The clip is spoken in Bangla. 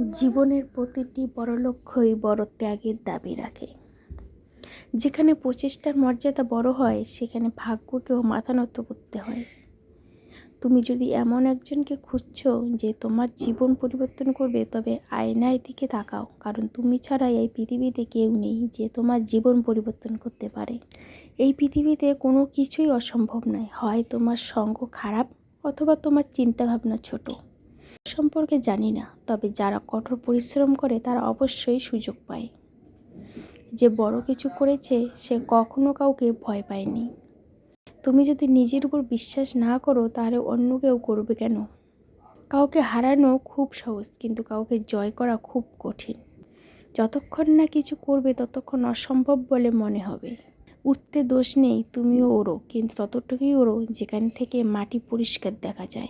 জীবনের প্রতিটি বড় লক্ষ্যই বড় ত্যাগের দাবি রাখে। যেখানে প্রচেষ্টার মর্যাদা বড় হয়, সেখানে ভাগ্যকেও মাথা নত করতে হয়। তুমি যদি এমন একজনকে খুঁজছো যে তোমার জীবন পরিবর্তন করবে, তবে আয়নায় দিকে তাকাও, কারণ তুমি ছাড়া এই পৃথিবীতে কেউ নেই যে তোমার জীবন পরিবর্তন করতে পারে। এই পৃথিবীতে কোনো কিছুই অসম্ভব নয়। হয় তোমার সঙ্গ খারাপ, অথবা তোমার চিন্তাভাবনা ছোট। সম্পর্কে জানি না, তবে যারা কঠোর পরিশ্রম করে তারা অবশ্যই সুযোগ পায়। যে বড় কিছু করেছে সে কখনো কাউকে ভয় পায়নি। তুমি যদি নিজের উপর বিশ্বাস না করো, তাহলে অন্য কেউ করবে কেন? কাউকে হারানো খুব সহজ, কিন্তু কাউকে জয় করা খুব কঠিন। যতক্ষণ না কিছু করবে ততক্ষণ অসম্ভব বলে মনে হবে। উঠতে দোষ নেই, তুমিও ওড়ো, কিন্তু ততটুকুই ওড়ো যেখান থেকে মাটি পরিষ্কার দেখা যায়।